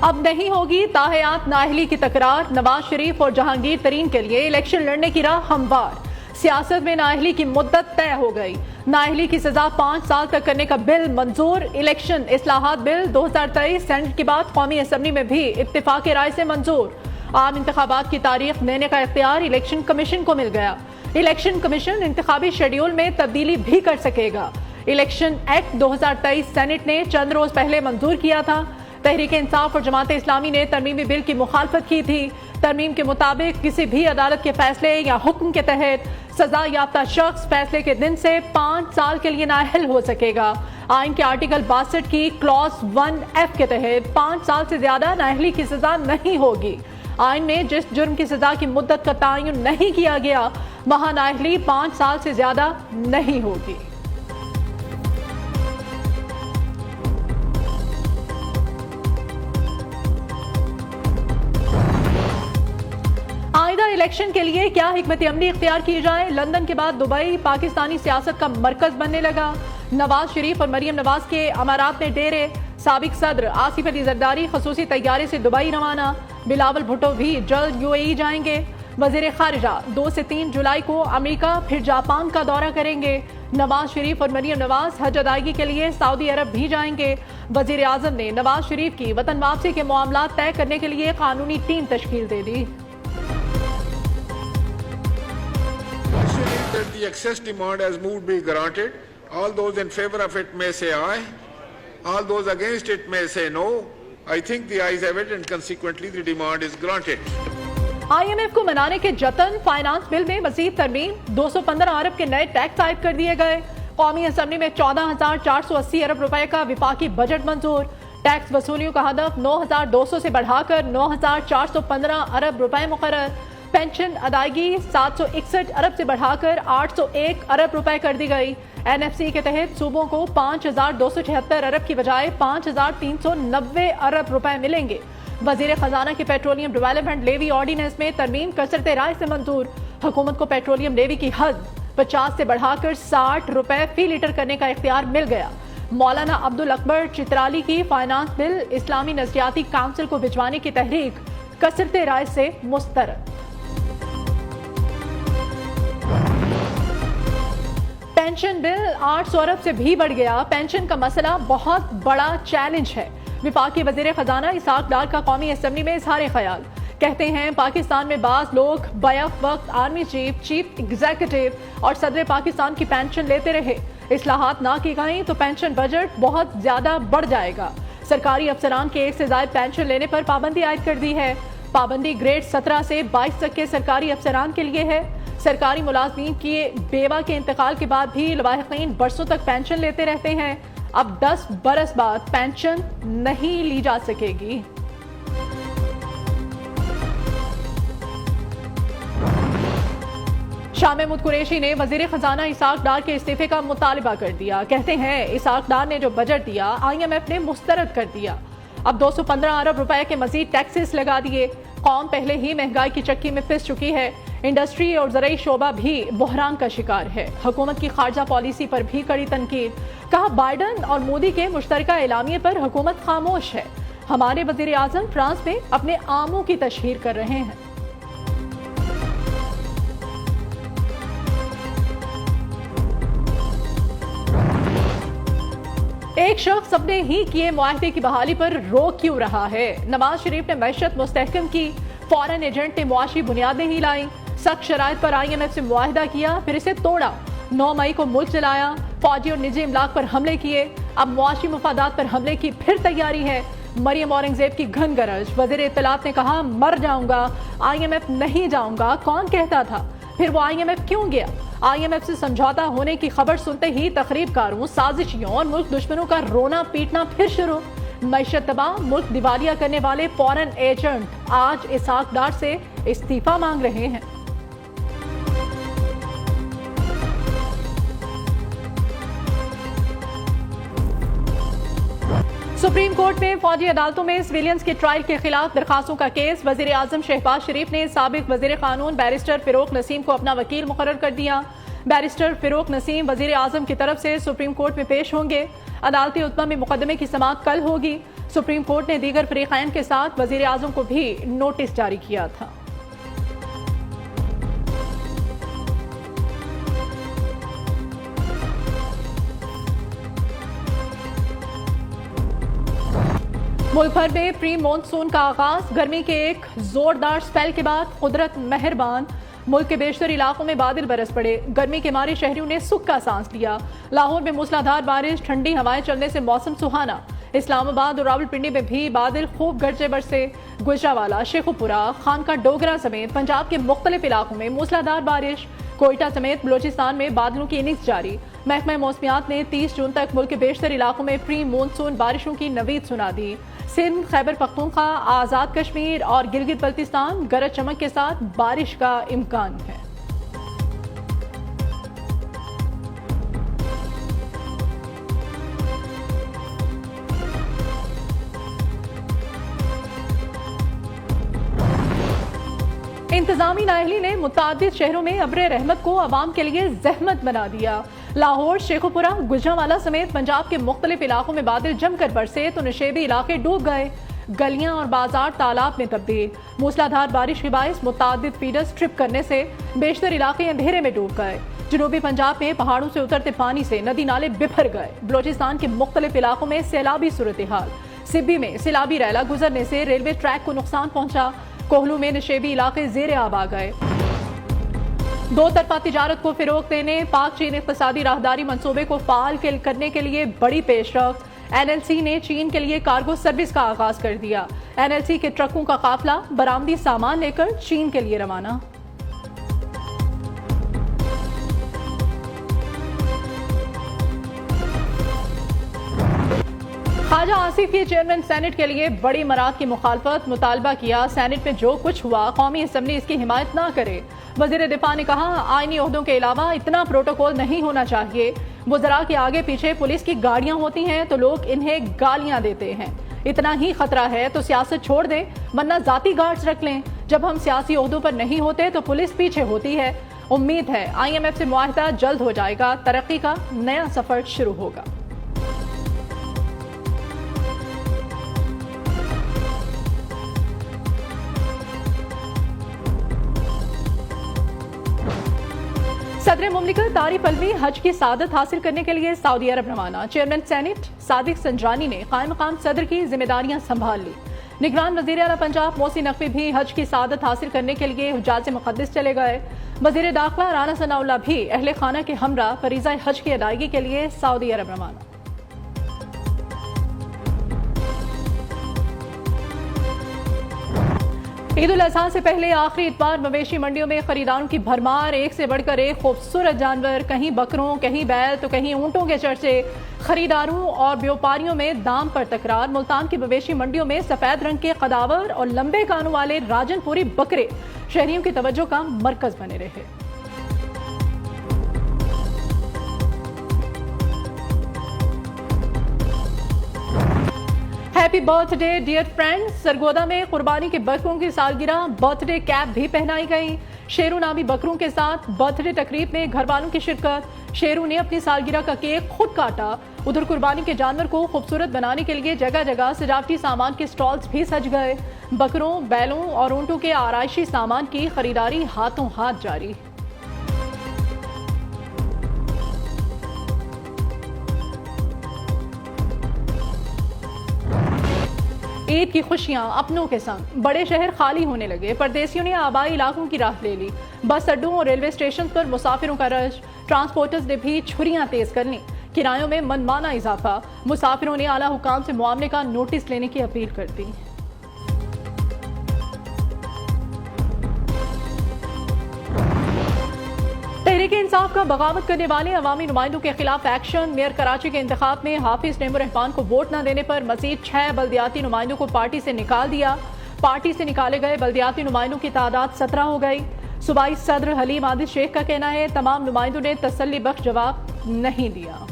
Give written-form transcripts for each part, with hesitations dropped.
اب نہیں ہوگی تاحیات نااہلی کی تکرار، نواز شریف اور جہانگیر ترین کے لیے الیکشن لڑنے کی راہ ہموار، سیاست میں نااہلی کی مدت طے ہو گئی، نااہلی کی سزا 5 سال تک کرنے کا بل منظور، الیکشن اصلاحات بل 2023 سینٹ کے بعد قومی اسمبلی میں بھی اتفاق رائے سے منظور، عام انتخابات کی تاریخ دینے کا اختیار الیکشن کمیشن کو مل گیا، الیکشن کمیشن انتخابی شیڈیول میں تبدیلی بھی کر سکے گا، الیکشن ایکٹ 2023 سینٹ نے چند روز پہلے منظور کیا تھا، تحریک انصاف اور جماعت اسلامی نے ترمیمی بل کی مخالفت کی تھی، ترمیم کے مطابق کسی بھی عدالت کے فیصلے یا حکم کے تحت سزا یافتہ شخص فیصلے کے دن سے 5 سال کے لیے نااہل ہو سکے گا، آئین کے آرٹیکل 62 کی کلاس 1F کے تحت 5 سال سے زیادہ نااہلی کی سزا نہیں ہوگی، آئین میں جس جرم کی سزا کی مدت کا تعین نہیں کیا گیا وہاں نااہلی 5 سال سے زیادہ نہیں ہوگی۔ آئندہ الیکشن کے لیے کیا حکمت عملی اختیار کی جائے؟ لندن کے بعد دبئی پاکستانی سیاست کا مرکز بننے لگا، نواز شریف اور مریم نواز کے امارات میں ڈیرے، سابق صدر آصف علی زرداری خصوصی طیارے سے دبئی روانہ، بلاول بھٹو بھی جلد UAE جائیں گے، وزیر خارجہ 2 سے 3 جولائی کو امریکہ پھر جاپان کا دورہ کریں گے، نواز شریف اور مریم نواز حج ادائیگی کے لیے سعودی عرب بھی جائیں گے، وزیر اعظم نے نواز شریف کی وطن واپسی کے معاملات طے کرنے کے لیے قانونی ٹیم تشکیل دے دی۔ That the excess demand has moved be granted. All those in favor of it may say aye. All those against it may say no. I think the ayes have it and consequently the demand is granted. IMF کو منانے کے جتن، finance bill میں مزید ترمیم، 215 ارب کے نئے tax عائد کر دیے گئے، قومی اسمبلی میں 14,480 ارب روپے کا وفاقی بجٹ منظور، ٹیکس وصولیوں کا ہدف 9,200 سے بڑھا کر 9,415 ارب روپے مقرر، پینشن ادائیگی 761 ارب سے بڑھا کر 801 ارب روپے کر دی گئی، NFC کے تحت صوبوں کو 5,276 ارب کی بجائے 5,390 ارب روپے ملیں گے، وزیر خزانہ کی پیٹرولیم ڈیولپمنٹ لیوی آرڈیننس میں ترمیم کثرت رائے سے منظور، حکومت کو پیٹرولیم لیوی کی حد 50 سے بڑھا کر 60 روپے فی لیٹر کرنے کا اختیار مل گیا، مولانا عبدالاکبر چترالی کی فائنانس بل اسلامی نظریاتی کونسل کو بھجوانے کی تحریک کثرت رائے سے مسترد۔ پینشن بل 800 ارب سے بھی بڑھ گیا، پینشن کا مسئلہ بہت بڑا چیلنج ہے، وفاقی وزیر خزانہ اسحاق ڈار کا قومی اسمبلی میں اظہار خیال، کہتے ہیں پاکستان میں بعض لوگ بیک وقت آرمی چیف ایگزیکٹو اور صدر پاکستان کی پینشن لیتے رہے، اصلاحات نہ کی گئیں تو پینشن بجٹ بہت زیادہ بڑھ جائے گا، سرکاری افسران کے 1 سے زائد پینشن لینے پر پابندی عائد کر دی ہے، پابندی گریڈ 17 سے 22 تک کے سرکاری افسران کے لیے ہے، سرکاری ملازمین کی بیوہ کے انتقال کے بعد بھی لواحقین برسوں تک پینشن لیتے رہتے ہیں، اب 10 برس بعد پینشن نہیں لی جا سکے گی۔ شاہ محمود قریشی نے وزیر خزانہ اسحاق ڈار کے استعفے کا مطالبہ کر دیا، کہتے ہیں اسحاق ڈار نے جو بجٹ دیا IMF نے مسترد کر دیا، اب 215 ارب روپے کے مزید ٹیکسز لگا دیے، قوم پہلے ہی مہنگائی کی چکی میں پھنس چکی ہے، انڈسٹری اور زرعی شعبہ بھی بحران کا شکار ہے، حکومت کی خارجہ پالیسی پر بھی کڑی تنقید، کہا بائیڈن اور مودی کے مشترکہ اعلامیے پر حکومت خاموش ہے، ہمارے وزیر اعظم فرانس میں اپنے آموں کی تشہیر کر رہے ہیں۔ ایک شخص اپنے ہی کیے معاہدے کی بحالی پر رو کیوں رہا ہے؟ نواز شریف نے معیشت مستحکم کی، فارن ایجنٹ نے معاشی بنیادیں ہی لائیں، سخت شرائط پر IMF سے معاہدہ کیا پھر اسے توڑا، 9 مئی کو ملک جلایا، فوجی اور نجی املاک پر حملے کیے، اب معاشی مفادات پر حملے کی پھر تیاری ہے، مریم اورنگزیب کی گھن گرج، وزیر اطلاعات نے کہا مر جاؤں گا، IMF نہیں جاؤں گا، کون کہتا تھا؟ پھر وہ IMF کیوں گیا؟ IMF سے سمجھوتا ہونے کی خبر سنتے ہی تخریب کاروں، سازشیوں اور ملک دشمنوں کا رونا پیٹنا پھر شروع، معیشت تباہ، ملک دیوالیہ کرنے والے فارن ایجنٹ آج اسحاق ڈار سے استعفیٰ مانگ رہے ہیں۔ سپریم کورٹ میں فوجی عدالتوں میں سویلینز کے ٹرائل کے خلاف درخواستوں کا کیس، وزیر اعظم شہباز شریف نے سابق وزیر قانون بیرسٹر فروغ نسیم کو اپنا وکیل مقرر کر دیا، بیرسٹر فروغ نسیم وزیر اعظم کی طرف سے سپریم کورٹ میں پیش ہوں گے، عدالت عظمیٰ میں مقدمے کی سماعت کل ہوگی، सुप्रीम कोर्ट ने दीगर फरीकैन के साथ वजीर आजम को भी नोटिस जारी किया था। मुल्क भर में प्री मॉनसून का आगाज, गर्मी के एक जोरदार स्पेल के बाद कुदरत मेहरबान। मुल्क के बेशतर इलाकों में बादल बरस पड़े, गर्मी के मारे शहरियों ने सुख का सांस लिया। लाहौर में मूसलाधार बारिश, ठंडी हवाएं चलने से मौसम सुहाना। इस्लामाबाद और रावलपिंडी में भी बादल खूब गरजे बरसे। गुजरावाला, शेखुपुरा, खानका डोगरा समेत पंजाब के मुख्तलिफ इलाकों में मूसलाधार बारिश। कोयटा समेत बलोचिस्तान में बादलों की इनिंग्स जारी। महकमा मौसमियात ने 30 जून तक मुल्क के बेशतर इलाकों में प्री मॉनसून बारिशों की नवीद सुना दी। सिंध, खैबर पख्तूनख्वा, आज़ाद कश्मीर और गिलगित बल्तिस्तान गरज चमक के साथ बारिश का इम्कान है। इंतजामी नाअहली ने मुतादिद शहरों में अब्र रहमत को अवाम के लिए जहमत बना दिया। लाहौर, शेखुपुरा, गुजरांवाला समेत पंजाब के मुख्तलिफ इलाकों में बादल जमकर बरसे तो नशेबी इलाके डूब गए। गलियां और बाजार तालाब में तब्दील। मूसलाधार बारिश के बायस मुतादिद फीडर्स ट्रिप करने से बेशतर इलाके अंधेरे में डूब गए। जनूबी पंजाब में पहाड़ों से उतरते पानी से नदी नाले बिफर गए। बलोचिस्तान के मुख्तलिफ इलाकों में सैलाबी सूरत हाल। सिब्बी में सैलाबी रैला गुजरने से रेलवे ट्रैक को नुकसान पहुंचा। कोहलू में नशेबी इलाके ज़ेरे आब आ गए। दो तरफा तिजारत को फिरोग देने, पाक चीन इक़्तिसादी राहदारी मंसूबे को फाल करने के लिए बड़ी पेशरफ्त। एनएलसी ने चीन के लिए कार्गो सर्विस का आगाज कर दिया। एनएलसी के ट्रकों का काफिला बरामदी सामान लेकर चीन के लिए रवाना। ख्वाजा आसिफ की चेयरमैन सेनेट के लिए बड़ी मराद की मुखालफत, मुतालबा किया सेनेट में जो कुछ हुआ कौमी असम्बली इसकी हिमायत ना करे। वजीर दिफा ने कहा आईनी ओहदों के अलावा इतना प्रोटोकॉल नहीं होना चाहिए। वज़रा के आगे पीछे पुलिस की गाड़ियां होती हैं तो लोग इन्हें गालियां देते हैं। इतना ही खतरा है तो सियासत छोड़ दें वरना जाती गार्ड्स रख लें। जब हम सियासी ओहदों पर नहीं होते तो पुलिस पीछे होती है। उम्मीद है IMF से मुआहदा जल्द हो जाएगा, तरक्की का नया सफर शुरू होगा। सदर मुमलिकत आरिफ अलवी हज की सादत हासिल करने के लिए सऊदी अरब रवाना। चेयरमैन सेनेट सादिक संजरानी ने कायम मकाम सदर की जिम्मेदारियां संभाल ली। निगरान वजीर आला पंजाब मोहसिन नकवी भी हज की सादत हासिल करने के लिए हुज्जाज मुक़द्दस चले गए। वजीर दाखिला राना सनाउल्लाह भी अहले खाना के हमरा फरीज़ा हज की अदायगी के लिए सऊदी अरब रवाना। ईद उल अज़हा से पहले आखिरी इतवार मवेशी मंडियों में खरीदारों की भरमार, एक से बढ़कर एक खूबसूरत जानवर, कहीं बकरों, कहीं बैल तो कहीं ऊंटों के चर्चे। खरीदारों और व्यापारियों में दाम पर तकरार। मुल्तान की मवेशी मंडियों में सफेद रंग के कदावर और लंबे कानों वाले राजनपुरी बकरे शहरियों की तवज्जो का मरकज बने रहे। Happy birthday dear friends. Sargodha में कुर्बानी के बकरों की सालगिरह, बर्थडे कैप भी पहनाई गई। शेरू नामी बकरों के साथ बर्थडे तकरीब में घर वालों की शिरकत। शेरू ने अपनी सालगिरह का केक खुद काटा। उधर कुर्बानी के जानवर को खूबसूरत बनाने के लिए जगह जगह सजावटी सामान के स्टॉल्स भी सज गए। बकरों, बैलों और ऊंटों के आराइशी सामान की खरीदारी हाथों हाथ जारी। ईद की खुशियां अपनों के संग, बड़े शहर खाली होने लगे। परदेसियों ने आबाई इलाकों की राह ले ली। बस अड्डों और रेलवे स्टेशन पर मुसाफिरों का रश। ट्रांसपोर्टर्स ने भी छुरियां तेज कर ली। किरायों में मनमाना इजाफा। मुसाफिरों ने आला हुकाम से मामले का नोटिस लेने की अपील कर दी। तहरीक इंसाफ का बगावत करने वाले अवामी नुमाइंदों के खिलाफ एक्शन। मेयर कराची के इंतखाब में हाफिज नईमुर रहमान को वोट न देने पर मजीद 6 बल्दियाती नुमाइंदों को पार्टी से निकाल दिया। पार्टी से निकाले गए बल्दियाती नुमाइंदों की तादाद 17 हो गई। सूबाई सदर हलीम आदिल शेख का कहना है तमाम नुमाइंदों ने तसल्ली बख्श जवाब नहीं दिया।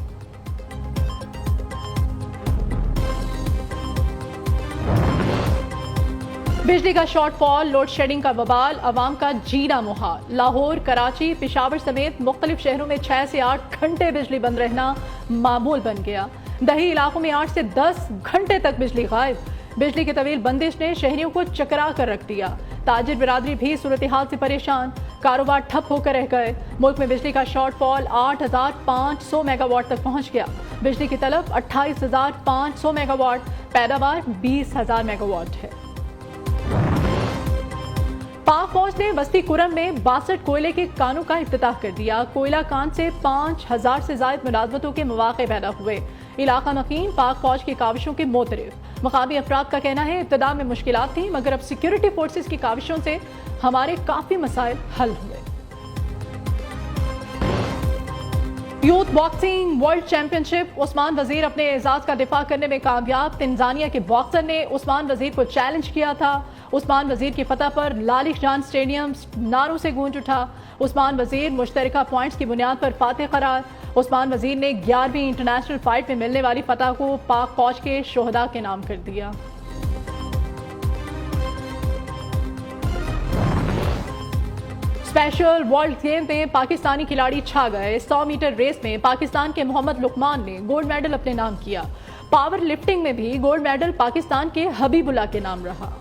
बिजली का शॉर्टफॉल, लोड शेडिंग का बवाल, अवाम का जीना मुहाल। लाहौर, कराची, पेशावर समेत मुख्तलिफ शहरों में 6 से 8 घंटे बिजली बंद रहना मामूल बन गया। दही इलाकों में 8 से 10 घंटे तक बिजली गायब। बिजली की तवील बंदिश ने शहरियों को चकरा कर रख दिया। ताजिर बिरादरी भी सूरत हाल से परेशान, कारोबार ठप होकर रह गए। मुल्क में बिजली का शॉर्टफॉल 8,500 मेगावाट तक पहुंच गया। बिजली की तलब 28,500 मेगावाट, पैदावार 20,000 मेगावाट है। पाक फौज ने बस्ती कुरम में 62 कोयले के कानों का इफ्तिताह कर दिया। कोयला कान से 5,000 से ज्यादा मुलाजमतों के मौके पैदा हुए। इलाका मकीन पाक फौज की काविशों के मोतरफ। मकामी अफराद का कहना है इब्तिदा में मुश्किलात थी, मगर अब सिक्योरिटी फोर्सेस की काविशों से हमारे काफी मसाइल हल हुए। Youth boxing world championship, Usman वजीर अपने एजाज का दिफा करने में कामयाब। तंजानिया के बॉक्सर ने उस्मान वजीर को चैलेंज किया था। उस्मान वजीर की फतह पर लालिश जान स्टेडियम नारों से गूंज उठा। उस्मान वजीर मुश्तरका पॉइंट्स की बुनियाद पर फातेह करार। उस्मान वजीर ने 11वीं इंटरनेशनल फाइट में मिलने वाली फतह को पाक फौज के शोहदा के नाम कर दिया। स्पेशल वर्ल्ड गेम में पाकिस्तानी खिलाड़ी छा गए। 100 मीटर रेस में पाकिस्तान के मोहम्मद लुकमान ने गोल्ड मेडल अपने नाम किया। पावर लिफ्टिंग में भी गोल्ड मेडल पाकिस्तान के हबीबुल्लाह के नाम रहा।